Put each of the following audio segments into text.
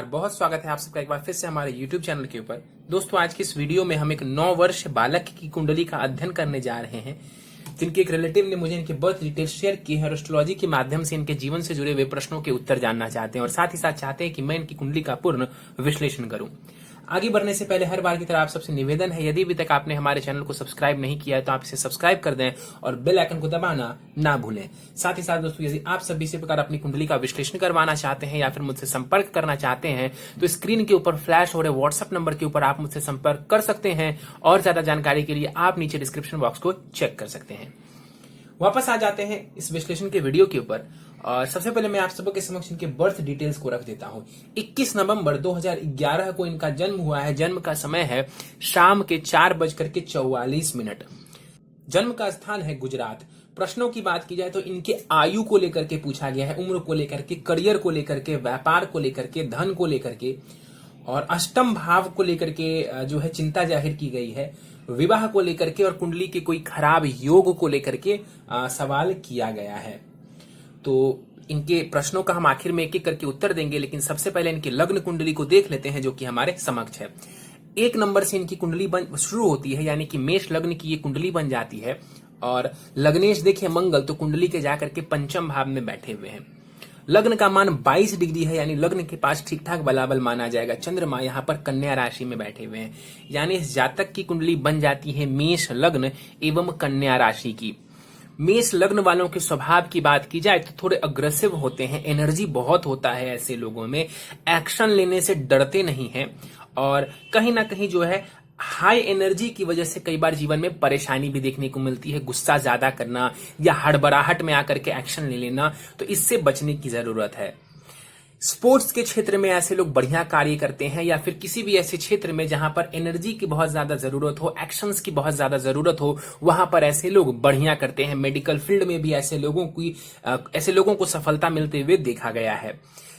बहुत स्वागत है आप सबका एक बार फिर से हमारे YouTube चैनल के ऊपर। दोस्तों, आज की इस वीडियो में हम एक 9 वर्ष बालक की कुंडली का अध्ययन करने जा रहे हैं, जिनके एक रिलेटिव ने मुझे इनके बर्थ डिटेल्स शेयर की है और एस्ट्रोलॉजी के माध्यम से इनके जीवन से जुड़े हुए प्रश्नों के उत्तर जानना चाहते हैं और साथ ही साथ चाहते हैं कि मैं इनकी कुंडली का पूर्ण विश्लेषण करूं। आगे बढ़ने से पहले हर बार की तरह आप सबसे निवेदन है, यदि अभी तक आपने हमारे चैनल को सब्सक्राइब नहीं किया है तो आप इसे सब्सक्राइब कर दें और बेल आइकन को दबाना ना भूलें। साथ ही साथ दोस्तों, यदि आप सभी इसी प्रकार अपनी कुंडली का विश्लेषण करवाना चाहते हैं या फिर मुझसे संपर्क करना चाहते हैं तो स्क्रीन के ऊपर फ्लैश हो रहे व्हाट्सएप नंबर के ऊपर आप मुझसे संपर्क कर सकते हैं और ज्यादा जानकारी के लिए आप नीचे डिस्क्रिप्शन बॉक्स को चेक कर सकते हैं। वापस आ जाते हैं इस विश्लेषण के वीडियो के ऊपर और सबसे पहले मैं आप सबके समक्ष इनके बर्थ डिटेल्स को रख देता हूं। 21 नवंबर 2011 को इनका जन्म हुआ है। जन्म का समय है शाम के 4:44। जन्म का स्थान है गुजरात। प्रश्नों की बात की जाए तो इनके आयु को लेकर के पूछा गया है, उम्र को लेकर के, करियर को लेकर के, व्यापार को लेकर के, धन को लेकर के और अष्टम भाव को लेकर के जो है चिंता जाहिर की गई है। विवाह को लेकर के और कुंडली के कोई खराब योग को लेकर के सवाल किया गया है। तो इनके प्रश्नों का हम आखिर में एक एक करके उत्तर देंगे, लेकिन सबसे पहले इनकी लग्न कुंडली को देख लेते हैं जो कि हमारे समक्ष है। 1 नंबर से इनकी कुंडली बन शुरू होती है, यानी कि मेष लग्न की ये कुंडली बन जाती है और लग्नेश देखिए मंगल तो कुंडली के जाकर के पंचम भाव में बैठे हुए हैं। लग्न का मान 22 डिग्री है, यानी लग्न के पास ठीक ठाक बलाबल माना जाएगा। चंद्रमा यहाँ पर कन्या राशि में बैठे हुए हैं, यानी इस जातक की कुंडली बन जाती है मेष लग्न एवं कन्या राशि की। मेष लग्न वालों के स्वभाव की बात की जाए तो थोड़े अग्रेसिव होते हैं, एनर्जी बहुत होता है ऐसे लोगों में, एक्शन लेने से डरते नहीं हैं और कहीं ना कहीं जो है हाई एनर्जी की वजह से कई बार जीवन में परेशानी भी देखने को मिलती है। गुस्सा ज्यादा करना या हड़बड़ाहट में आकर के एक्शन ले लेना, तो इससे बचने की जरूरत है। स्पोर्ट्स के क्षेत्र में ऐसे लोग बढ़िया कार्य करते हैं या फिर किसी भी ऐसे क्षेत्र में जहां पर एनर्जी की बहुत ज्यादा जरूरत हो, एक्शंस की बहुत ज्यादा जरूरत हो, वहां पर ऐसे लोग बढ़िया करते हैं। मेडिकल फील्ड में भी ऐसे लोगों को सफलता मिलते हुए देखा गया है।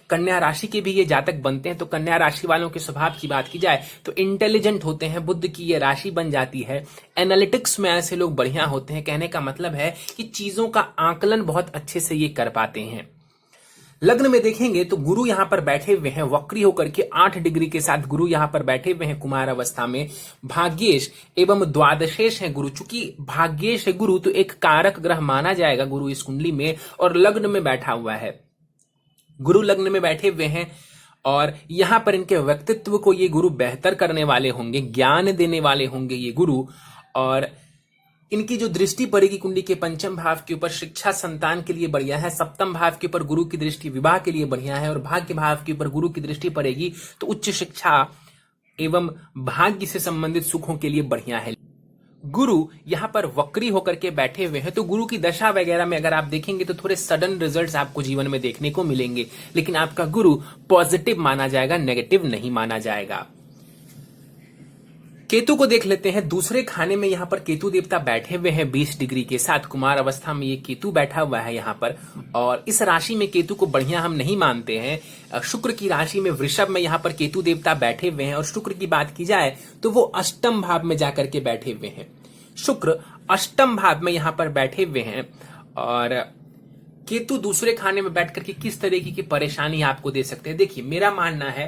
कन्या राशि के भी ये जातक बनते हैं, तो कन्या राशि वालों के स्वभाव की बात की जाए तो इंटेलिजेंट होते हैं। बुद्ध की ये राशि बन जाती है। एनालिटिक्स में ऐसे लोग बढ़िया होते हैं। कहने का मतलब है कि चीजों का आकलन बहुत अच्छे से ये कर पाते हैं। लग्न में देखेंगे तो गुरु यहां पर बैठे हुए हैं वक्री होकर के 8 डिग्री के साथ गुरु यहां पर बैठे हुए हैं कुमार अवस्था में। भाग्येश एवं द्वादशेश है गुरु। चूंकि भाग्येश है गुरु तो एक कारक ग्रह माना जाएगा गुरु इस कुंडली में और लग्न में बैठा हुआ है। गुरु लग्न में बैठे हुए हैं और यहां पर इनके व्यक्तित्व को ये गुरु बेहतर करने वाले होंगे, ज्ञान देने वाले होंगे ये गुरु। और इनकी जो दृष्टि पड़ेगी कुंडली के पंचम भाव के ऊपर, शिक्षा संतान के लिए बढ़िया है। सप्तम भाव के ऊपर गुरु की दृष्टि विवाह के लिए बढ़िया है और भाग्य भाव के ऊपर गुरु की दृष्टि पड़ेगी तो उच्च शिक्षा एवं भाग्य से संबंधित सुखों के लिए बढ़िया है। गुरु यहां पर वक्री होकर के बैठे हुए हैं, तो गुरु की दशा वगैरह में अगर आप देखेंगे तो थोड़े सडन रिजल्ट्स आपको जीवन में देखने को मिलेंगे, लेकिन आपका गुरु पॉजिटिव माना जाएगा, नेगेटिव नहीं माना जाएगा। केतु को देख लेते हैं। दूसरे खाने में यहां पर केतु देवता बैठे हुए हैं 20 डिग्री के साथ। कुमार अवस्था में ये केतु बैठा हुआ है यहां पर और इस राशि में केतु को बढ़िया हम नहीं मानते हैं। शुक्र की राशि में वृषभ में यहां पर केतु देवता बैठे हुए हैं और शुक्र की बात की जाए तो वो अष्टम भाव में जाकर के बैठे हुए हैं। शुक्र अष्टम भाव में यहां पर बैठे हुए हैं और केतु दूसरे खाने में बैठ करके किस तरीके की परेशानी आपको दे सकते हैं। देखिए, मेरा मानना है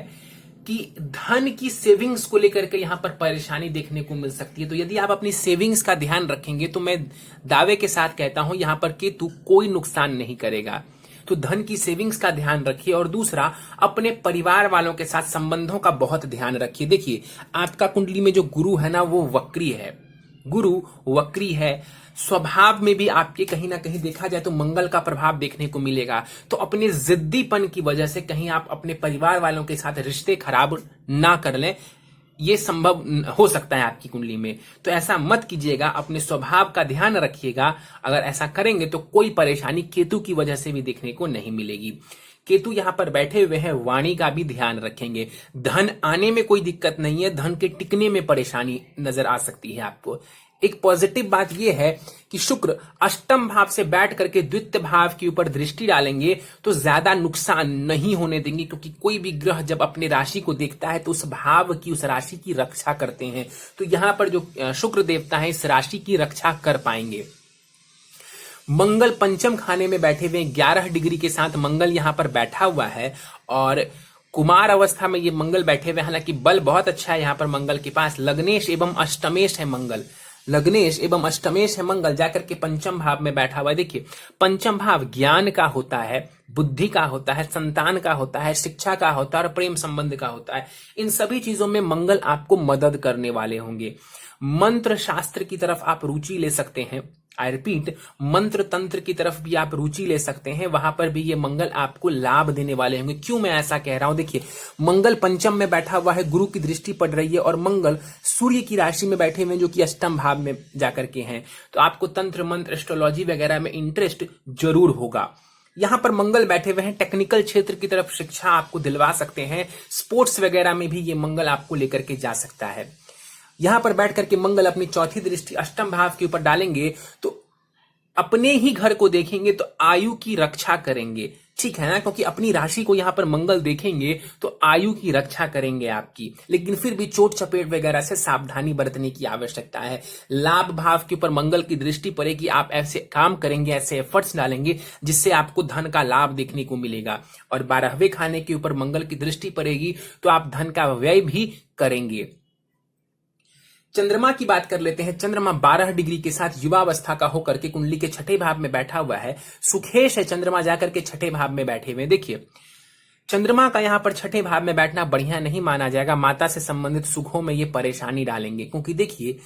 कि धन की सेविंग्स को लेकर के यहां पर परेशानी देखने को मिल सकती है। तो यदि आप अपनी सेविंग्स का ध्यान रखेंगे तो मैं दावे के साथ कहता हूं यहां पर केतु कोई नुकसान नहीं करेगा। तो धन की सेविंग्स का ध्यान रखिए और दूसरा अपने परिवार वालों के साथ संबंधों का बहुत ध्यान रखिए। देखिए, आपका कुंडली में जो गुरु है ना वो वक्री है। गुरु वक्री है, स्वभाव में भी आपके कहीं ना कहीं देखा जाए तो मंगल का प्रभाव देखने को मिलेगा। तो अपने जिद्दीपन की वजह से कहीं आप अपने परिवार वालों के साथ रिश्ते खराब ना कर लें, ये संभव हो सकता है आपकी कुंडली में। तो ऐसा मत कीजिएगा, अपने स्वभाव का ध्यान रखिएगा। अगर ऐसा करेंगे तो कोई परेशानी केतु की वजह से भी देखने को नहीं मिलेगी। केतु यहां पर बैठे हुए हैं, वाणी का भी ध्यान रखेंगे। धन आने में कोई दिक्कत नहीं है, धन के टिकने में परेशानी नजर आ सकती है आपको। एक पॉजिटिव बात यह है कि शुक्र अष्टम भाव से बैठ करके द्वितीय भाव के ऊपर दृष्टि डालेंगे तो ज्यादा नुकसान नहीं होने देंगे, क्योंकि कोई भी ग्रह जब अपने राशि को देखता है तो उस भाव की, उस राशि की रक्षा करते हैं। तो यहां पर जो शुक्र देवता है इस राशि की रक्षा कर पाएंगे। मंगल पंचम खाने में बैठे हुए 11 डिग्री के साथ मंगल यहां पर बैठा हुआ है और कुमार अवस्था में ये मंगल बैठे हुए, हालांकि बल बहुत अच्छा है यहाँ पर मंगल के पास। लग्नेश एवं अष्टमेश है मंगल, लग्नेश एवं अष्टमेश है मंगल, जाकर के पंचम भाव में बैठा हुआ है। देखिए पंचम भाव ज्ञान का होता है, बुद्धि का होता है, संतान का होता है, शिक्षा का होता है और प्रेम संबंध का होता है। इन सभी चीजों में मंगल आपको मदद करने वाले होंगे। मंत्र शास्त्र की तरफ आप रुचि ले सकते हैं। आई रिपीट, मंत्र तंत्र की तरफ भी आप रुचि ले सकते हैं, वहां पर भी ये मंगल आपको लाभ देने वाले होंगे। क्यों मैं ऐसा कह रहा हूं, देखिए मंगल पंचम में बैठा हुआ है, गुरु की दृष्टि पड़ रही है और मंगल सूर्य की राशि में बैठे हुए जो कि अष्टम भाव में जाकर के हैं, तो आपको तंत्र मंत्र एस्ट्रोलॉजी वगैरह में इंटरेस्ट जरूर होगा। यहां पर मंगल बैठे हुए हैं, टेक्निकल क्षेत्र की तरफ शिक्षा आपको दिलवा सकते हैं, स्पोर्ट्स वगैरह में भी ये मंगल आपको लेकर के जा सकता है। यहां पर बैठ करके मंगल अपनी चौथी दृष्टि अष्टम भाव के ऊपर डालेंगे तो अपने ही घर को देखेंगे तो आयु की रक्षा करेंगे, ठीक है ना, क्योंकि अपनी राशि को यहां पर मंगल देखेंगे तो आयु की रक्षा करेंगे आपकी। लेकिन फिर भी चोट चपेट वगैरह से सावधानी बरतने की आवश्यकता है। लाभ भाव के ऊपर मंगल की दृष्टि पड़ेगी, आप ऐसे काम करेंगे, ऐसे एफर्ट्स डालेंगे जिससे आपको धन का लाभ देखने को मिलेगा। और 12वें खाने के ऊपर मंगल की दृष्टि पड़ेगी तो आप धन का व्यय भी करेंगे। चंद्रमा की बात कर लेते हैं। चंद्रमा 12 डिग्री के साथ युवावस्था का होकर के कुंडली के छठे भाव में बैठा हुआ है। सुखेश है चंद्रमा जाकर के छठे भाव में बैठे हुए। देखिए चंद्रमा का यहां पर छठे भाव में बैठना बढ़िया नहीं माना जाएगा। माता से संबंधित सुखों में ये परेशानी डालेंगे, क्योंकि देखिए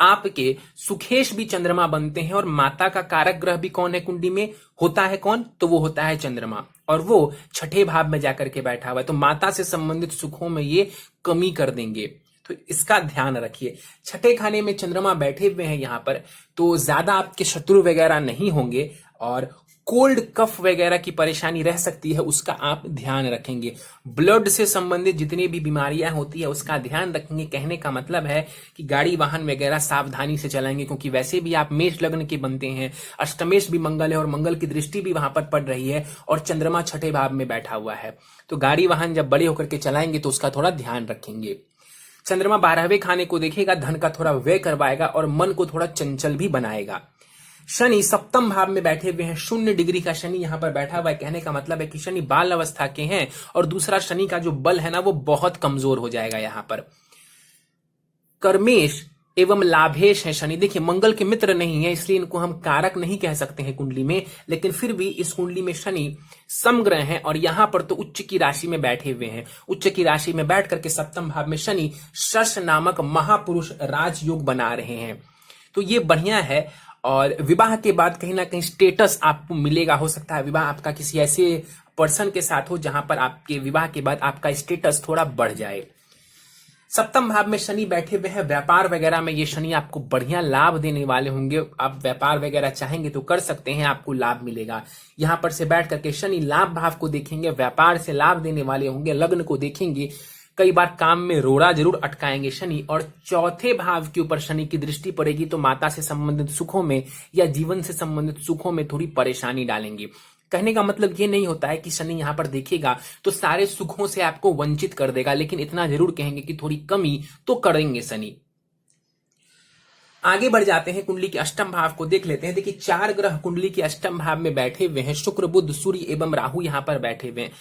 आपके सुखेश भी चंद्रमा बनते हैं और माता का कारक ग्रह भी कौन है कुंडली में, होता है कौन, तो वो होता है चंद्रमा, और वो छठे भाव में जाकर के बैठा हुआ है। तो माता से संबंधित सुखों में ये कमी कर देंगे, तो इसका ध्यान रखिए। छठे खाने में चंद्रमा बैठे हुए हैं यहां पर, तो ज्यादा आपके शत्रु वगैरह नहीं होंगे और कोल्ड कफ वगैरह की परेशानी रह सकती है, उसका आप ध्यान रखेंगे। ब्लड से संबंधित जितनी भी बीमारियां होती है उसका ध्यान रखेंगे। कहने का मतलब है कि गाड़ी वाहन वगैरह सावधानी से चलाएंगे, क्योंकि वैसे भी आप मेष लग्न के बनते हैं। अष्टमेश भी मंगल है और मंगल की दृष्टि भी वहां पर पड़ रही है और चंद्रमा छठे भाव में बैठा हुआ है, तो गाड़ी वाहन जब बड़े होकर के चलाएंगे तो उसका थोड़ा ध्यान रखेंगे। चंद्रमा 12वें खाने को देखेगा, धन का थोड़ा व्यय करवाएगा और मन को थोड़ा चंचल भी बनाएगा। शनि सप्तम भाव में बैठे हुए हैं। 0 डिग्री का शनि यहां पर बैठा हुआ है। कहने का मतलब है कि शनि बाल अवस्था के हैं और दूसरा शनि का जो बल है ना वो बहुत कमजोर हो जाएगा। यहां पर कर्मेश एवं लाभेश है शनि। देखिए मंगल के मित्र नहीं है, इसलिए इनको हम कारक नहीं कह सकते हैं कुंडली में, लेकिन फिर भी इस कुंडली में शनि समग्रह है और यहां पर तो उच्च की राशि में बैठे हुए हैं। उच्च की राशि में बैठ करके सप्तम भाव में शनि शश नामक महापुरुष राजयोग बना रहे हैं, तो ये बढ़िया है। और विवाह के बाद कहीं ना कहीं स्टेटस आपको मिलेगा। हो सकता है विवाह आपका किसी ऐसे पर्सन के साथ हो जहां पर आपके विवाह के बाद आपका स्टेटस थोड़ा बढ़ जाए। सप्तम भाव में शनि बैठे हुए हैं। व्यापार वगैरह में ये शनि आपको बढ़िया लाभ देने वाले होंगे। आप व्यापार वगैरह चाहेंगे तो कर सकते हैं, आपको लाभ मिलेगा। यहां पर से बैठ करके शनि लाभ भाव को देखेंगे, व्यापार से लाभ देने वाले होंगे। लग्न को देखेंगे, कई बार काम में रोड़ा जरूर अटकाएंगे शनि। और चौथे भाव के ऊपर शनि की दृष्टि पड़ेगी तो माता से संबंधित सुखों में या जीवन से संबंधित सुखों में थोड़ी परेशानी डालेंगे। कहने का मतलब ये नहीं होता है कि शनि यहां पर देखेगा तो सारे सुखों से आपको वंचित कर देगा, लेकिन इतना जरूर कहेंगे कि थोड़ी कमी तो करेंगे शनि। आगे बढ़ जाते हैं, कुंडली के अष्टम भाव को देख लेते हैं। देखिए 4 ग्रह कुंडली के अष्टम भाव में बैठे हुए हैं। शुक्र बुध सूर्य एवं राहु यहां पर बैठे हुए हैं।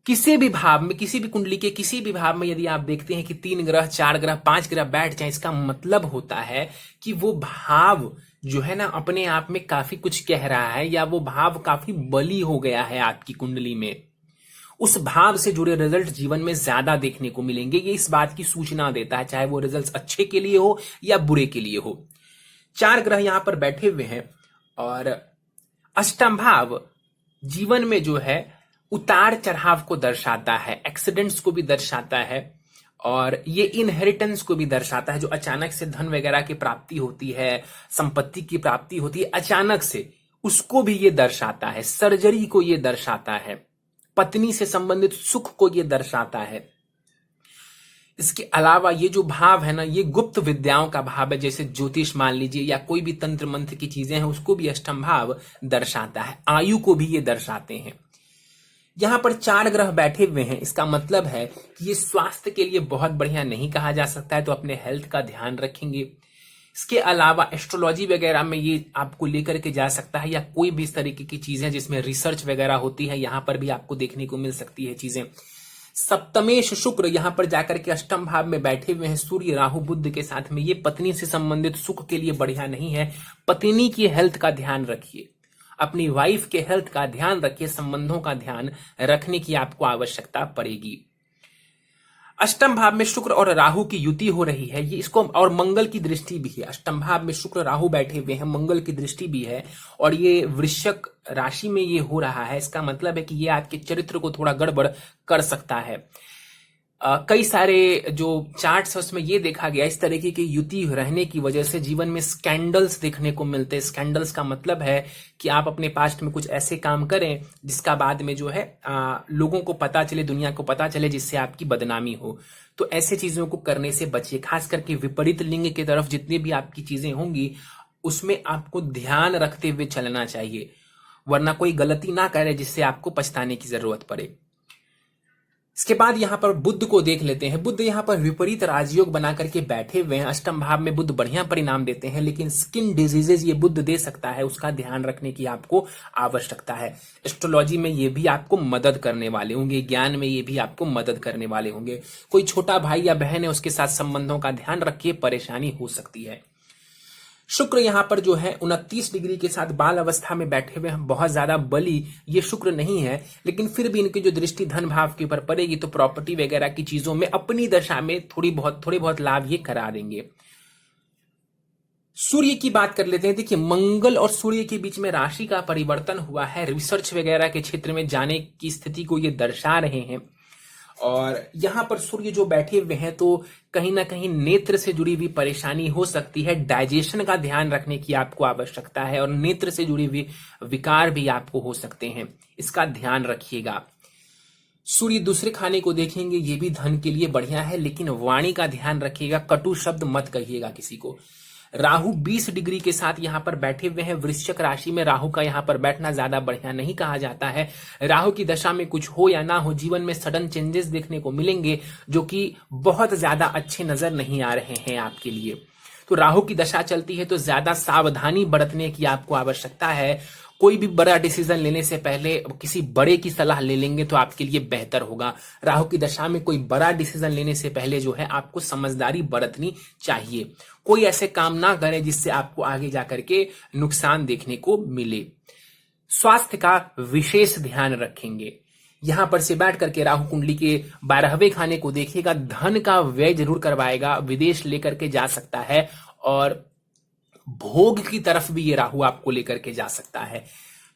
किसी भी भाव में, किसी भी कुंडली के किसी भी भाव में यदि आप देखते हैं कि 3 ग्रह 4 ग्रह 5 ग्रह बैठ जाए, इसका मतलब होता है कि वो भाव जो है ना अपने आप में काफी कुछ कह रहा है, या वो भाव काफी बली हो गया है आपकी कुंडली में। उस भाव से जुड़े रिजल्ट जीवन में ज्यादा देखने को मिलेंगे। ये इस बात की सूचना देता है, चाहे वो रिजल्ट अच्छे के लिए हो या बुरे के लिए हो। 4 ग्रह यहां पर बैठे हुए हैं और अष्टम भाव जीवन में जो है उतार चढ़ाव को दर्शाता है, एक्सीडेंट्स को भी दर्शाता है और ये इनहेरिटेंस को भी दर्शाता है। जो अचानक से धन वगैरह की प्राप्ति होती है, संपत्ति की प्राप्ति होती है अचानक से, उसको भी ये दर्शाता है। सर्जरी को ये दर्शाता है, पत्नी से संबंधित सुख को ये दर्शाता है। इसके अलावा ये जो भाव है ना, ये गुप्त विद्याओं का भाव है, जैसे ज्योतिष मान लीजिए या कोई भी तंत्र मंत्र की चीजें हैं, उसको भी अष्टम भाव दर्शाता है। आयु को भी ये दर्शाते हैं। यहां पर 4 ग्रह बैठे हुए हैं, इसका मतलब है कि ये स्वास्थ्य के लिए बहुत बढ़िया नहीं कहा जा सकता है, तो अपने हेल्थ का ध्यान रखेंगे। इसके अलावा एस्ट्रोलॉजी वगैरह में ये आपको लेकर के जा सकता है, या कोई भी इस तरीके की चीजें जिसमें रिसर्च वगैरह होती है, यहां पर भी आपको देखने को मिल सकती है चीजें। सप्तमेश शुक्र यहां पर जाकर के अष्टम भाव में बैठे हुए हैं सूर्य राहु बुध के साथ में। ये पत्नी से संबंधित सुख के लिए बढ़िया नहीं है। पत्नी की हेल्थ का ध्यान रखिए, अपनी वाइफ के हेल्थ का ध्यान रखिए, संबंधों का ध्यान रखने की आपको आवश्यकता पड़ेगी। अष्टम भाव में शुक्र और राहु की युति हो रही है, ये इसको, और मंगल की दृष्टि भी है। अष्टम भाव में शुक्र राहु बैठे हुए हैं, मंगल की दृष्टि भी है, और ये वृश्चिक राशि में ये हो रहा है। इसका मतलब है कि ये आपके चरित्र को थोड़ा गड़बड़ कर सकता है। कई सारे जो चार्ट्स है उसमें ये देखा गया, इस तरीके की युति रहने की वजह से जीवन में स्कैंडल्स देखने को मिलते हैं। स्कैंडल्स का मतलब है कि आप अपने पास्ट में कुछ ऐसे काम करें जिसका बाद में जो है लोगों को पता चले, दुनिया को पता चले, जिससे आपकी बदनामी हो। तो ऐसे चीजों को करने से बचिए। खास करके विपरीत लिंग की तरफ जितनी भी आपकी चीजें होंगी उसमें आपको ध्यान रखते हुए चलना चाहिए, वरना कोई गलती ना करे जिससे आपको पछताने की जरूरत पड़े। इसके बाद यहां पर बुध को देख लेते हैं। बुध यहां पर विपरीत राजयोग बना करके बैठे हुए हैं। अष्टम भाव में बुध बढ़िया परिणाम देते हैं, लेकिन स्किन डिजीजेज ये बुध दे सकता है, उसका ध्यान रखने की आपको आवश्यकता है। एस्ट्रोलॉजी में ये भी आपको मदद करने वाले होंगे, ज्ञान में ये भी आपको मदद करने वाले होंगे। कोई छोटा भाई या बहन है, उसके साथ संबंधों का ध्यान रखिए, परेशानी हो सकती है। शुक्र यहां पर जो है 29 डिग्री के साथ बाल अवस्था में बैठे हुए हैं। बहुत ज्यादा बली ये शुक्र नहीं है, लेकिन फिर भी इनकी जो दृष्टि धन भाव के ऊपर पड़ेगी तो प्रॉपर्टी वगैरह की चीजों में अपनी दशा में थोड़े बहुत लाभ ये करा देंगे। सूर्य की बात कर लेते हैं। देखिए, मंगल और सूर्य के बीच में राशि का परिवर्तन हुआ है। रिसर्च वगैरह के क्षेत्र में जाने की स्थिति को ये दर्शा रहे हैं। और यहां पर सूर्य जो बैठे हुए हैं तो कहीं ना कहीं नेत्र से जुड़ी हुई परेशानी हो सकती है। डाइजेशन का ध्यान रखने की आपको आवश्यकता है, और नेत्र से जुड़ी हुई विकार भी आपको हो सकते हैं, इसका ध्यान रखिएगा। सूर्य दूसरे खाने को देखेंगे, ये भी धन के लिए बढ़िया है, लेकिन वाणी का ध्यान रखिएगा, कटु शब्द मत कहिएगा किसी को। राहु 20 डिग्री के साथ यहां पर बैठे हुए हैं। वृश्चिक राशि में राहु का यहां पर बैठना ज्यादा बढ़िया नहीं कहा जाता है। राहु की दशा में कुछ हो या ना हो, जीवन में सडन चेंजेस देखने को मिलेंगे जो कि बहुत ज्यादा अच्छे नजर नहीं आ रहे हैं आपके लिए। तो राहु की दशा चलती है तो ज्यादा सावधानी बरतने की आपको आवश्यकता है। कोई भी बड़ा डिसीजन लेने से पहले किसी बड़े की सलाह ले लेंगे तो आपके लिए बेहतर होगा। राहु की दशा में कोई बड़ा डिसीजन लेने से पहले जो है आपको समझदारी बरतनी चाहिए। कोई ऐसे काम ना करें जिससे आपको आगे जाकर के नुकसान देखने को मिले। स्वास्थ्य का विशेष ध्यान रखेंगे। यहां पर से बैठ करके राहु कुंडली के 12वें खाने को देखिएगा। धन का व्यय जरूर करवाएगा, विदेश लेकर के जा सकता है, और भोग की तरफ भी ये राहु आपको लेकर के जा सकता है।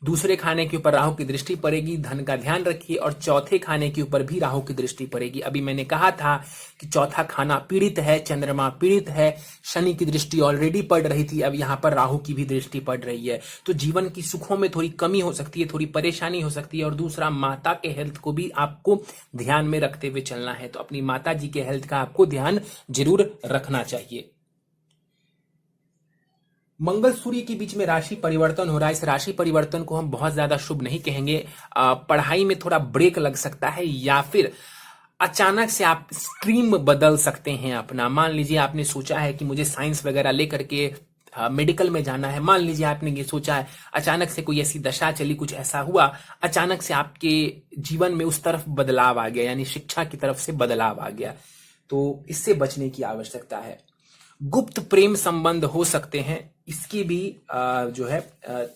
दूसरे खाने के ऊपर राहु की दृष्टि पड़ेगी, धन का ध्यान रखिए, और चौथे खाने के ऊपर भी राहु की दृष्टि पड़ेगी। अभी मैंने कहा था कि चौथा खाना पीड़ित है, चंद्रमा पीड़ित है, शनि की दृष्टि ऑलरेडी पड़ रही थी, अब यहां पर राहु की भी दृष्टि पड़ रही है। तो जीवन की सुखों में थोड़ी कमी हो सकती है, थोड़ी परेशानी हो सकती है। और दूसरा, माता के हेल्थ को भी आपको ध्यान में रखते हुए चलना है, तो अपनी माता जी के हेल्थ का आपको ध्यान जरूर रखना चाहिए। मंगल सूर्य के बीच में राशि परिवर्तन हो रहा है। इस राशि परिवर्तन को हम बहुत ज्यादा शुभ नहीं कहेंगे। पढ़ाई में थोड़ा ब्रेक लग सकता है, या फिर अचानक से आप स्ट्रीम बदल सकते हैं अपना। मान लीजिए आपने सोचा है कि मुझे साइंस वगैरह लेकर के मेडिकल में जाना है। मान लीजिए आपने ये सोचा है, अचानक से कोई ऐसी दशा चली, कुछ ऐसा हुआ, अचानक से आपके जीवन में उस तरफ बदलाव आ गया, यानी शिक्षा की तरफ से बदलाव आ गया, तो इससे बचने की आवश्यकता है। गुप्त प्रेम संबंध हो सकते हैं, इसकी भी जो है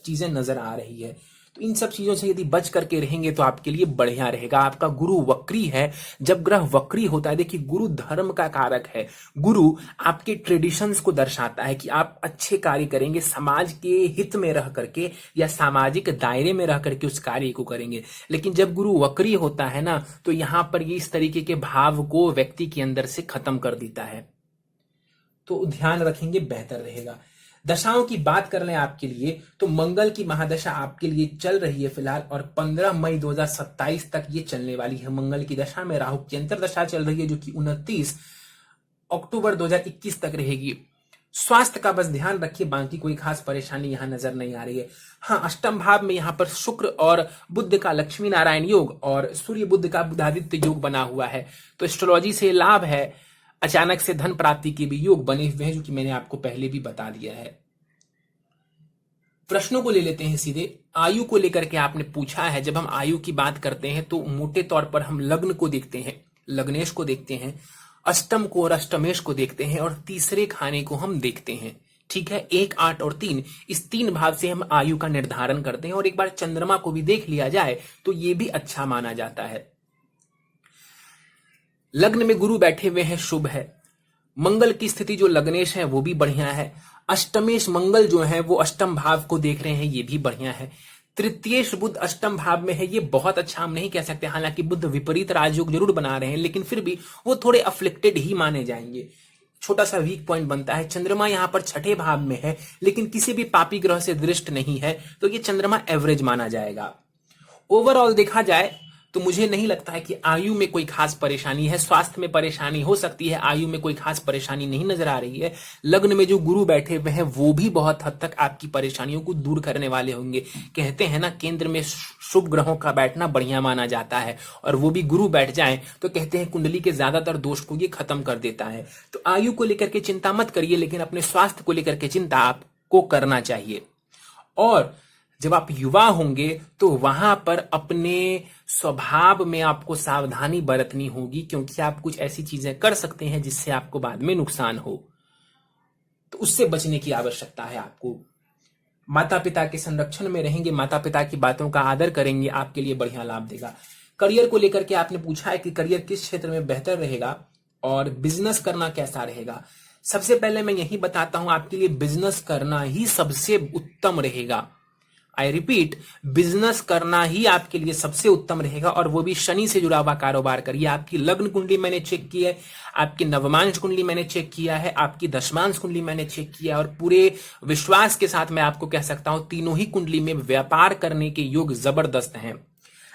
चीजें नजर आ रही है। तो इन सब चीजों से यदि बच करके रहेंगे तो आपके लिए बढ़िया रहेगा। आपका गुरु वक्री है। जब ग्रह वक्री होता है, देखिए गुरु धर्म का कारक है। गुरु आपके ट्रेडिशंस को दर्शाता है कि आप अच्छे कार्य करेंगे, समाज के हित में रह करके या सामाजिक दायरे में रह करके उस कार्य को करेंगे। लेकिन जब गुरु वक्री होता है ना, तो यहां पर ये इस तरीके के भाव को व्यक्ति के अंदर से खत्म कर देता है। तो ध्यान रखेंगे, बेहतर रहेगा। दशाओं की बात कर लें आपके लिए, तो मंगल की महादशा आपके लिए चल रही है फिलहाल, और 15 मई 2027 तक ये चलने वाली है। मंगल की दशा में राहु की अंतरदशा चल रही है, जो कि 29 अक्टूबर 2021 तक रहेगी। स्वास्थ्य का बस ध्यान रखिए, बाकी कोई खास परेशानी यहां नजर नहीं आ रही है। हाँ, अष्टम भाव में यहां पर शुक्र और बुध का लक्ष्मी नारायण योग और सूर्य बुध का बुधादित्य योग बना हुआ है, तो एस्ट्रोलॉजी से लाभ है। अचानक से धन प्राप्ति के भी योग बने हुए हैं, जो कि मैंने आपको पहले भी बता दिया है। प्रश्नों को ले लेते हैं सीधे। आयु को लेकर के आपने पूछा है। जब हम आयु की बात करते हैं तो मोटे तौर पर हम लग्न को देखते हैं, लग्नेश को देखते हैं, अष्टम को और अष्टमेश को देखते हैं, और तीसरे खाने को हम देखते हैं। ठीक है, 1, 8 और 3, इस 3 भाव से हम आयु का निर्धारण करते हैं। और एक बार चंद्रमा को भी देख लिया जाए तो यह भी अच्छा माना जाता है। लग्न में गुरु बैठे हुए हैं, शुभ है। मंगल की स्थिति जो लग्नेश है वो भी बढ़िया है। अष्टमेश मंगल जो है वो अष्टम भाव को देख रहे हैं, ये भी बढ़िया है। तृतीयेश बुध अष्टम भाव में है, ये बहुत अच्छा हम नहीं कह सकते। हालांकि बुध विपरीत राजयोग जरूर बना रहे हैं, लेकिन फिर भी वो थोड़े अफ्लिक्टेड ही माने जाएंगे। छोटा सा वीक पॉइंट बनता है। चंद्रमा यहां पर छठे भाव में है, लेकिन किसी भी पापी ग्रह से दृष्ट नहीं है, तो ये चंद्रमा एवरेज माना जाएगा। ओवरऑल देखा जाए तो मुझे नहीं लगता है कि आयु में कोई खास परेशानी है। स्वास्थ्य में परेशानी हो सकती है, आयु में कोई खास परेशानी नहीं नजर आ रही है। लग्न में जो गुरु बैठे हुए हैं वो भी बहुत हद तक आपकी परेशानियों को दूर करने वाले होंगे। कहते हैं ना, केंद्र में शुभ ग्रहों का बैठना बढ़िया माना जाता है, और वो भी गुरु बैठ जाए तो कहते हैं कुंडली के ज्यादातर दोष को ये खत्म कर देता है। तो आयु को लेकर के चिंता मत करिए, लेकिन अपने स्वास्थ्य को लेकर के चिंता आपको करना चाहिए। और जब आप युवा होंगे तो वहां पर अपने स्वभाव में आपको सावधानी बरतनी होगी, क्योंकि आप कुछ ऐसी चीजें कर सकते हैं जिससे आपको बाद में नुकसान हो। तो उससे बचने की आवश्यकता है आपको। माता पिता के संरक्षण में रहेंगे, माता पिता की बातों का आदर करेंगे, आपके लिए बढ़िया लाभ देगा। करियर को लेकर के आपने पूछा है कि करियर किस क्षेत्र में बेहतर रहेगा और बिजनेस करना कैसा रहेगा। सबसे पहले मैं यही बताता हूं, आपके लिए बिजनेस करना ही सबसे उत्तम रहेगा। आई रिपीट, बिजनेस करना ही आपके लिए सबसे उत्तम रहेगा, और वो भी शनि से जुड़ा हुआ कारोबार करिए। आपकी लग्न कुंडली मैंने चेक की है, आपकी नवमांश कुंडली मैंने चेक किया है, आपकी दशमांश कुंडली मैंने चेक किया है, और पूरे विश्वास के साथ मैं आपको कह सकता हूं तीनों ही कुंडली में व्यापार करने के योग जबरदस्त हैं।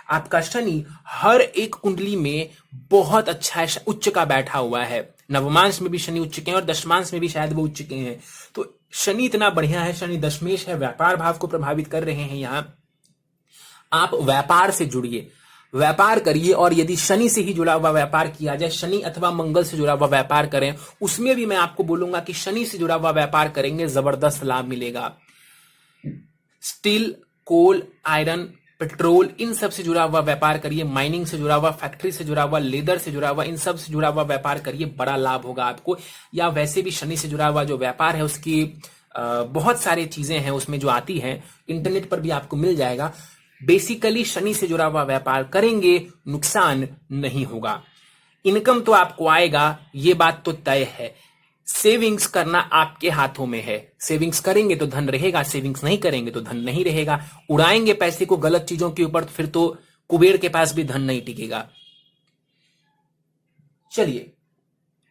आपका शनि हर एक कुंडली में बहुत अच्छा है, उच्च का बैठा हुआ है। नवमांश में भी शनि उच्च के हैं और दशमांश में भी शायद वो उच्च के हैं। तो शनि इतना बढ़िया है, शनि दशमेश है, व्यापार भाव को प्रभावित कर रहे हैं। यहां आप व्यापार से जुड़िए, व्यापार करिए, और यदि शनि से ही जुड़ा हुआ व्यापार किया जाए, शनि अथवा मंगल से जुड़ा हुआ व्यापार करें, उसमें भी मैं आपको बोलूंगा कि शनि से जुड़ा हुआ व्यापार करेंगे, जबरदस्त लाभ मिलेगा। स्टील, कोल, आयरन, पेट्रोल, इन सब से जुड़ा हुआ व्यापार करिए। माइनिंग से जुड़ा हुआ, फैक्ट्री से जुड़ा हुआ, लेदर से जुड़ा हुआ, इन सब से जुड़ा हुआ व्यापार करिए, बड़ा लाभ होगा आपको। या वैसे भी शनि से जुड़ा हुआ जो व्यापार है उसकी बहुत सारी चीजें हैं उसमें जो आती हैं, इंटरनेट पर भी आपको मिल जाएगा। बेसिकली शनि से जुड़ा हुआ व्यापार करेंगे, नुकसान नहीं होगा। इनकम तो आपको आएगा, ये बात तो तय है। सेविंग्स करना आपके हाथों में है। सेविंग्स करेंगे तो धन रहेगा, सेविंग्स नहीं करेंगे तो धन नहीं रहेगा। उड़ाएंगे पैसे को गलत चीजों के ऊपर तो फिर तो कुबेर के पास भी धन नहीं टिकेगा। चलिए,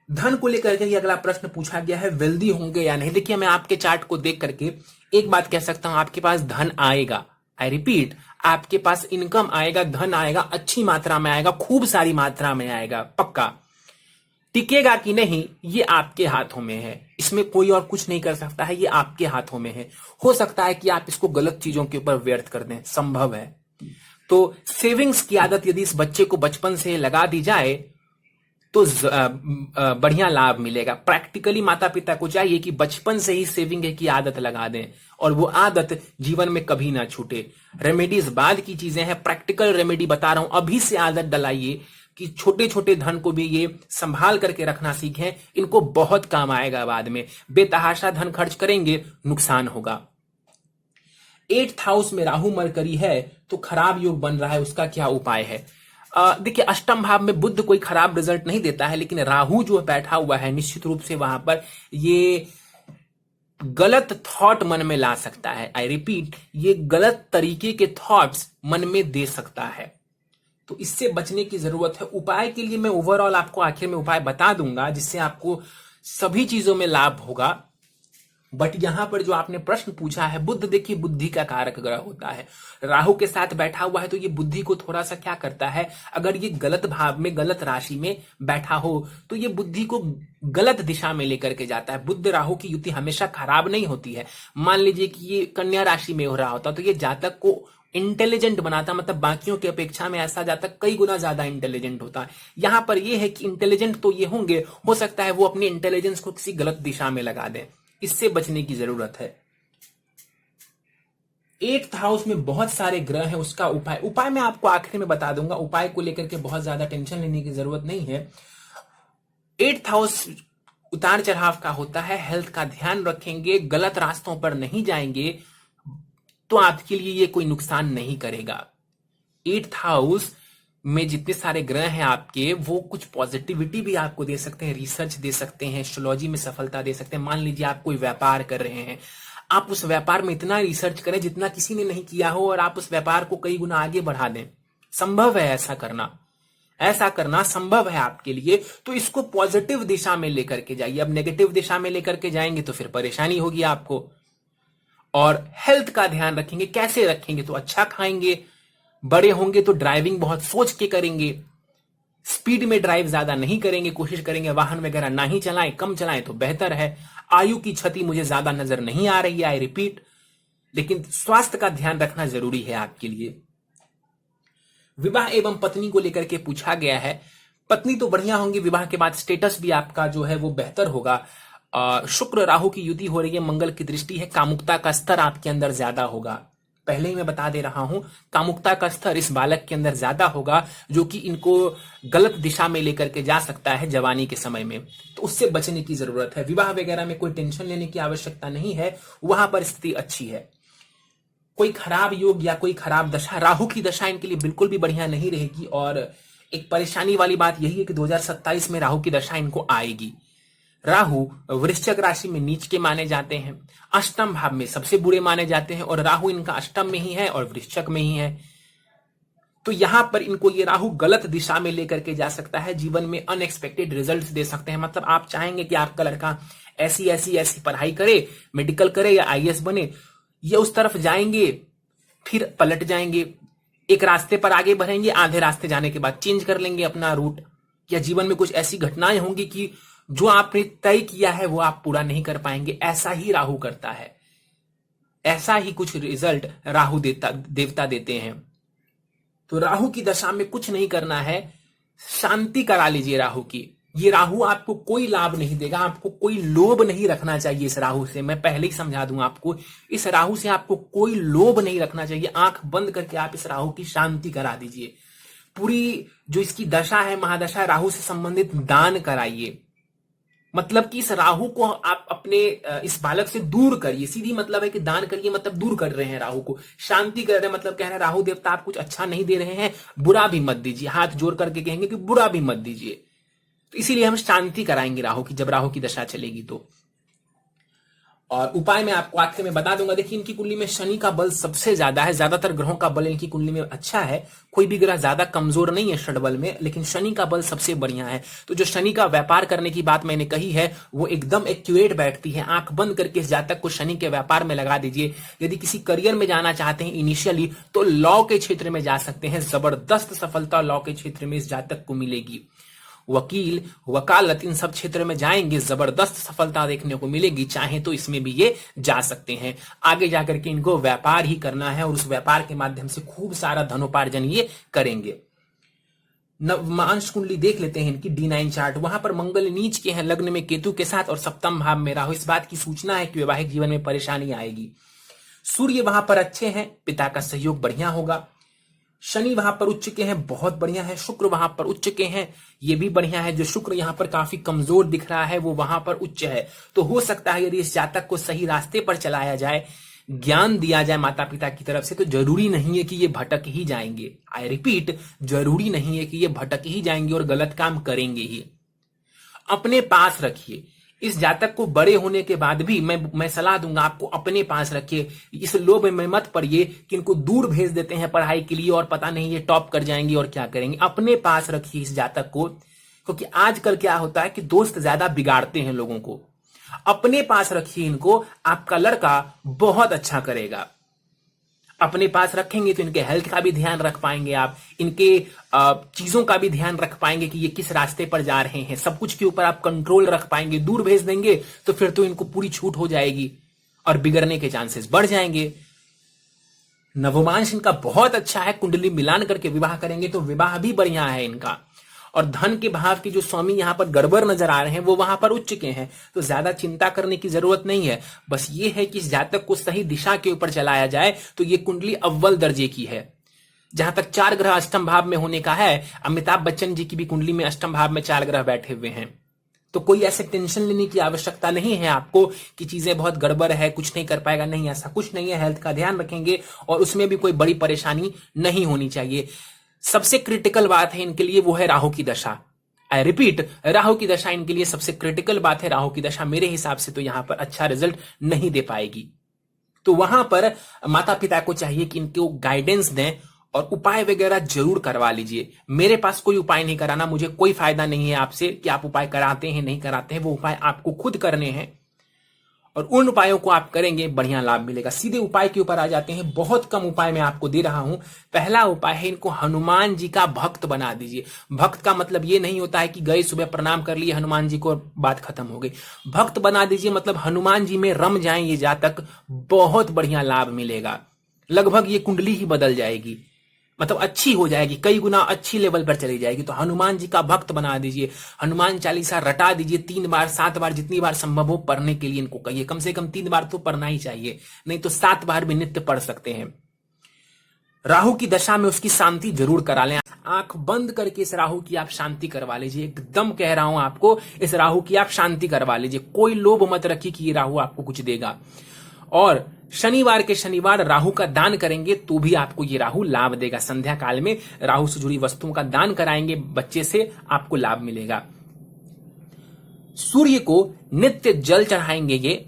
धन को लेकर के अगला प्रश्न पूछा गया है, वेल्दी होंगे या नहीं। देखिए, मैं आपके चार्ट को देख करके एक बात कह सकता हूं, आपके पास धन आएगा। आई रिपीट, आपके पास इनकम आएगा, धन आएगा, अच्छी मात्रा में आएगा, खूब सारी मात्रा में आएगा, पक्का। टिकेगा कि नहीं ये आपके हाथों में है, इसमें कोई और कुछ नहीं कर सकता है, ये आपके हाथों में है। हो सकता है कि आप इसको गलत चीजों के ऊपर व्यर्थ कर दें, संभव है। तो सेविंग्स की आदत यदि इस बच्चे को बचपन से लगा दी जाए तो बढ़िया लाभ मिलेगा। प्रैक्टिकली माता पिता को चाहिए कि बचपन से ही सेविंग की आदत लगा दें, और वो आदत जीवन में कभी ना छूटे। रेमेडीज बाद की चीजें हैं, प्रैक्टिकल रेमेडी बता रहा हूं। अभी से आदत डलाइए कि छोटे छोटे धन को भी ये संभाल करके रखना सीखें, इनको बहुत काम आएगा बाद में। बेतहाशा धन खर्च करेंगे, नुकसान होगा। 8th हाउस में राहु मरकरी है तो खराब योग बन रहा है, उसका क्या उपाय है? देखिए, अष्टम भाव में बुध कोई खराब रिजल्ट नहीं देता है, लेकिन राहु जो बैठा हुआ है निश्चित रूप से वहां पर ये गलत थॉट मन में ला सकता है। आई रिपीट, ये गलत तरीके के थॉट्स मन में दे सकता है, तो इससे बचने की जरूरत है। उपाय के लिए मैं ओवरऑल आपको आखिर में उपाय बता दूंगा जिससे आपको सभी चीजों में लाभ होगा। बट यहां पर जो आपने प्रश्न पूछा है, बुध देखिए बुद्धि का कारक ग्रह होता है, राहु के साथ बैठा हुआ है तो ये बुद्धि को थोड़ा सा क्या करता है, अगर ये गलत भाव में गलत राशि में बैठा हो तो ये बुद्धि को गलत दिशा में लेकर के जाता है। बुध राहु की युति हमेशा खराब नहीं होती है। मान लीजिए कि ये कन्या राशि में हो रहा होता तो ये जातक को इंटेलिजेंट बनाता, मतलब बाकियों की अपेक्षा में ऐसा जातक कई गुना ज्यादा इंटेलिजेंट होता है। यहां पर यह है कि इंटेलिजेंट तो ये होंगे, हो सकता है वो अपनी इंटेलिजेंस को किसी गलत दिशा में लगा दें, इससे बचने की जरूरत है। 8th हाउस में बहुत सारे ग्रह हैं, उसका उपाय मैं आपको आखिर में बता दूंगा। उपाय को लेकर के बहुत ज्यादा टेंशन लेने की जरूरत नहीं है। 8th हाउस उतार चढ़ाव का होता है। हेल्थ का ध्यान रखेंगे, गलत रास्तों पर नहीं जाएंगे तो आपके लिए ये कोई नुकसान नहीं करेगा। 8th हाउस में जितने सारे ग्रह हैं आपके, वो कुछ पॉजिटिविटी भी आपको दे सकते हैं, रिसर्च दे सकते हैं, एस्ट्रोलॉजी में सफलता दे सकते हैं। मान लीजिए आप कोई व्यापार कर रहे हैं, आप उस व्यापार में इतना रिसर्च करें जितना किसी ने नहीं किया हो और आप उस व्यापार को कई गुना आगे बढ़ा दें। संभव है ऐसा करना संभव है आपके लिए। तो इसको पॉजिटिव दिशा में लेकर के जाइए। अब नेगेटिव दिशा में लेकर के जाएंगे तो फिर परेशानी होगी आपको। और हेल्थ का ध्यान रखेंगे। कैसे रखेंगे? तो अच्छा खाएंगे, बड़े होंगे तो ड्राइविंग बहुत सोच के करेंगे, स्पीड में ड्राइव ज्यादा नहीं करेंगे, कोशिश करेंगे वाहन वगैरह ना ही चलाएं, कम चलाएं तो बेहतर है। आयु की क्षति मुझे ज्यादा नजर नहीं आ रही है, आई रिपीट, लेकिन स्वास्थ्य का ध्यान रखना जरूरी है आपके लिए। विवाह एवं पत्नी को लेकर के पूछा गया है। पत्नी तो बढ़िया होंगी, विवाह के बाद स्टेटस भी आपका जो है वो बेहतर होगा। शुक्र राहु की युति हो रही है, मंगल की दृष्टि है, कामुकता का स्तर आपके अंदर ज्यादा होगा। पहले ही मैं बता दे रहा हूं, कामुकता का स्तर इस बालक के अंदर ज्यादा होगा, जो कि इनको गलत दिशा में लेकर के जा सकता है जवानी के समय में। तो उससे बचने की जरूरत है। विवाह वगैरह में कोई टेंशन लेने की आवश्यकता नहीं है, वहां पर स्थिति अच्छी है। कोई खराब योग या कोई खराब दशा, राहु की दशा इनके लिए बिल्कुल भी बढ़िया नहीं रहेगी। और एक परेशानी वाली बात यही है कि 2027 में राहु की दशा इनको आएगी। राहु वृश्चिक राशि में नीच के माने जाते हैं, अष्टम भाव में सबसे बुरे माने जाते हैं, और राहु इनका अष्टम में ही है और वृश्चिक में ही है। तो यहां पर इनको ये राहु गलत दिशा में लेकर के जा सकता है, जीवन में अनएक्सपेक्टेड रिजल्ट्स दे सकते हैं। मतलब आप चाहेंगे कि आपका लड़का ऐसी पढ़ाई करे, मेडिकल करे या आईएएस बने, ये उस तरफ जाएंगे फिर पलट जाएंगे, एक रास्ते पर आगे बढ़ेंगे, आधे रास्ते जाने के बाद चेंज कर लेंगे अपना रूट, या जीवन में कुछ ऐसी घटनाएं होंगी कि जो आपने तय किया है वो आप पूरा नहीं कर पाएंगे। ऐसा ही राहु करता है, ऐसा ही कुछ रिजल्ट राहु देवता देते हैं। तो राहु की दशा में कुछ नहीं करना है, शांति करा लीजिए राहु की। ये राहु आपको कोई लाभ नहीं देगा, आपको कोई लोभ नहीं रखना चाहिए इस राहु से। मैं पहले ही समझा दूं आपको, इस राहु से आपको कोई लोभ नहीं रखना चाहिए। आंख बंद करके आप इस राहु की शांति करा दीजिए। पूरी जो इसकी दशा है, महादशा, राहु से संबंधित दान कराइए। मतलब कि इस राहु को आप अपने इस बालक से दूर करिए। सीधी मतलब है कि दान करिए, मतलब दूर कर रहे हैं राहु को, शांति कर रहे हैं। मतलब कह रहे हैं राहु देवता आप कुछ अच्छा नहीं दे रहे हैं, बुरा भी मत दीजिए। हाथ जोड़ करके कहेंगे कि बुरा भी मत दीजिए। तो इसीलिए हम शांति कराएंगे राहु की, जब राहु की दशा चलेगी तो। और उपाय मैं आपको आखिर में बता दूंगा। देखिए, इनकी कुंडली में शनि का बल सबसे ज्यादा है, ज्यादातर ग्रहों का बल इनकी कुंडली में अच्छा है, कोई भी ग्रह ज्यादा कमजोर नहीं है षडबल में, लेकिन शनि का बल सबसे बढ़िया है। तो जो शनि का व्यापार करने की बात मैंने कही है वो एकदम एक्यूरेट बैठती है। आंख बंद करके इस जातक को शनि के व्यापार में लगा दीजिए। यदि किसी करियर में जाना चाहते हैं इनिशियली, तो लॉ के क्षेत्र में जा सकते हैं। जबरदस्त सफलता लॉ के क्षेत्र में इस जातक को मिलेगी। वकील, वकालत, इन सब क्षेत्र में जाएंगे, जबरदस्त सफलता देखने को मिलेगी। चाहे तो इसमें भी ये जा सकते हैं। आगे जाकर के इनको व्यापार ही करना है और उस व्यापार के माध्यम से खूब सारा धनोपार्जन ये करेंगे। नवमांश कुंडली देख लेते हैं इनकी, D9 चार्ट। वहां पर मंगल नीच के हैं, लग्न में केतु के साथ, और सप्तम भाव में राहु। इस बात की सूचना है कि वैवाहिक जीवन में परेशानी आएगी। सूर्य वहां पर अच्छे हैं, पिता का सहयोग बढ़िया होगा। शनि वहां पर उच्च के हैं, बहुत बढ़िया है। शुक्र वहां पर उच्च के हैं, ये भी बढ़िया है। जो शुक्र यहां पर काफी कमजोर दिख रहा है वो वहां पर उच्च है। तो हो सकता है यदि इस जातक को सही रास्ते पर चलाया जाए, ज्ञान दिया जाए माता पिता की तरफ से, तो जरूरी नहीं है कि ये भटक ही जाएंगे। आई रिपीट, जरूरी नहीं है कि ये भटक ही जाएंगे और गलत काम करेंगे ही। अपने पास रखिए। इस जातक को बड़े होने के बाद भी मैं सलाह दूंगा आपको, अपने पास रखिए। इस लोभ में मत पड़िए कि इनको दूर भेज देते हैं पढ़ाई के लिए और पता नहीं ये टॉप कर जाएंगे और क्या करेंगे। अपने पास रखिए इस जातक को, क्योंकि आजकल क्या होता है कि दोस्त ज्यादा बिगाड़ते हैं लोगों को। अपने पास रखिए इनको, आपका लड़का बहुत अच्छा करेगा। अपने पास रखेंगे तो इनके हेल्थ का भी ध्यान रख पाएंगे आप, इनके चीजों का भी ध्यान रख पाएंगे कि ये किस रास्ते पर जा रहे हैं। सब कुछ के ऊपर आप कंट्रोल रख पाएंगे। दूर भेज देंगे तो फिर तो इनको पूरी छूट हो जाएगी और बिगड़ने के चांसेस बढ़ जाएंगे। नवमांश इनका बहुत अच्छा है, कुंडली मिलान करके विवाह करेंगे तो विवाह भी बढ़िया है इनका। और धन के भाव के जो स्वामी यहां पर गड़बड़ नजर आ रहे हैं वो वहां पर उच्च के हैं, तो ज्यादा चिंता करने की जरूरत नहीं है। बस ये है कि इस जातक को सही दिशा के ऊपर चलाया जाए तो ये कुंडली अव्वल दर्जे की है। जहां तक 4 ग्रह अष्टम भाव में होने का है, अमिताभ बच्चन जी की भी कुंडली में अष्टम भाव में 4 ग्रह बैठे हुए हैं, तो कोई ऐसे टेंशन लेने की आवश्यकता नहीं है आपको कि चीजें बहुत गड़बड़ है, कुछ नहीं कर पाएगा। नहीं, ऐसा कुछ नहीं है। हेल्थ का ध्यान रखेंगे और उसमें भी कोई बड़ी परेशानी नहीं होनी चाहिए। सबसे क्रिटिकल बात है इनके लिए वो है राहु की दशा। आई रिपीट, राहु की दशा इनके लिए सबसे क्रिटिकल बात है। राहु की दशा मेरे हिसाब से तो यहां पर अच्छा रिजल्ट नहीं दे पाएगी। तो वहां पर माता पिता को चाहिए कि इनको गाइडेंस दें और उपाय वगैरह जरूर करवा लीजिए। मेरे पास कोई उपाय नहीं कराना, मुझे कोई फायदा नहीं है आपसे कि आप उपाय कराते हैं नहीं कराते हैं। वो उपाय आपको खुद करने हैं और उन उपायों को आप करेंगे, बढ़िया लाभ मिलेगा। सीधे उपाय के ऊपर आ जाते हैं। बहुत कम उपाय मैं आपको दे रहा हूं। पहला उपाय है, इनको हनुमान जी का भक्त बना दीजिए। भक्त का मतलब ये नहीं होता है कि गए सुबह प्रणाम कर लिए हनुमान जी को, बात खत्म हो गई। भक्त बना दीजिए मतलब हनुमान जी में रम जाए ये जातक, बहुत बढ़िया लाभ मिलेगा। लगभग ये कुंडली ही बदल जाएगी, मतलब अच्छी हो जाएगी, कई गुना अच्छी लेवल पर चली जाएगी। तो हनुमान जी का भक्त बना दीजिए। हनुमान चालीसा रटा दीजिए 3 बार 7 बार, जितनी बार संभव हो पढ़ने के लिए इनको कहिए। कम से कम 3 बार तो पढ़ना ही चाहिए, नहीं तो 7 बार भी नित्य पढ़ सकते हैं। राहु की दशा में उसकी शांति जरूर करा लें। आंख बंद करके इस राहु की आप शांति करवा लीजिए। एकदम कह रहा हूं आपको, इस राहु की आप शांति करवा लीजिए। कोई लोभ मत रखिए कि ये राहु आपको कुछ देगा। और शनिवार के शनिवार राहु का दान करेंगे तो भी आपको ये राहु लाभ देगा। संध्या काल में राहु से जुड़ी वस्तुओं का दान कराएंगे बच्चे से, आपको लाभ मिलेगा। सूर्य को नित्य जल चढ़ाएंगे ये,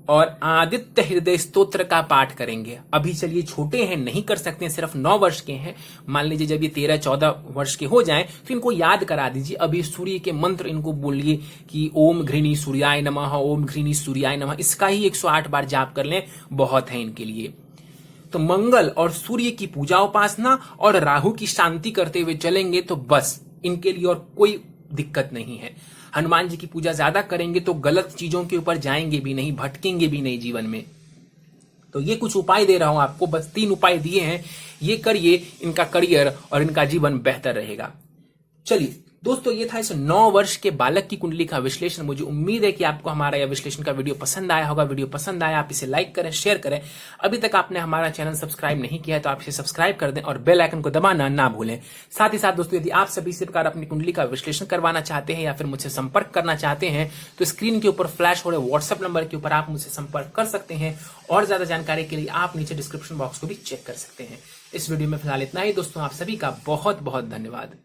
और आदित्य हृदय स्तोत्र का पाठ करेंगे। अभी चलिए छोटे हैं, नहीं कर सकते हैं, सिर्फ 9 वर्ष के हैं। मान लीजिए जब ये 13-14 वर्ष के हो जाएं तो इनको याद करा दीजिए। अभी सूर्य के मंत्र इनको बोलिए कि ओम घृणी सूर्याय नमः, ओम घृणी सूर्याय नमः। इसका ही 108 बार जाप कर लें, बहुत है इनके लिए। तो मंगल और सूर्य की पूजा उपासना और राहु की शांति करते हुए चलेंगे तो बस इनके लिए और कोई दिक्कत नहीं है। हनुमान जी की पूजा ज्यादा करेंगे तो गलत चीजों के ऊपर जाएंगे भी नहीं, भटकेंगे भी नहीं जीवन में। तो ये कुछ उपाय दे रहा हूं आपको, बस 3 उपाय दिए हैं, ये करिए, इनका करियर और इनका जीवन बेहतर रहेगा। चलिए दोस्तों, ये था इस 9 वर्ष के बालक की कुंडली का विश्लेषण। मुझे उम्मीद है कि आपको हमारा यह विश्लेषण का वीडियो पसंद आया होगा। वीडियो पसंद आया आप इसे लाइक करें, शेयर करें। अभी तक आपने हमारा चैनल सब्सक्राइब नहीं किया है तो आप इसे सब्सक्राइब कर दें और बेल आइकन को दबाना ना भूलें। साथ ही साथ दोस्तों, यदि आप सभी इसी प्रकार अपनी कुंडली का विश्लेषण करवाना चाहते हैं या फिर मुझसे संपर्क करना चाहते हैं तो स्क्रीन के ऊपर फ्लैश हो रहे व्हाट्सएप नंबर के ऊपर आप मुझसे संपर्क कर सकते हैं। और ज्यादा जानकारी के लिए आप नीचे डिस्क्रिप्शन बॉक्स को भी चेक कर सकते हैं। इस वीडियो में फिलहाल इतना ही दोस्तों, आप सभी का बहुत बहुत धन्यवाद।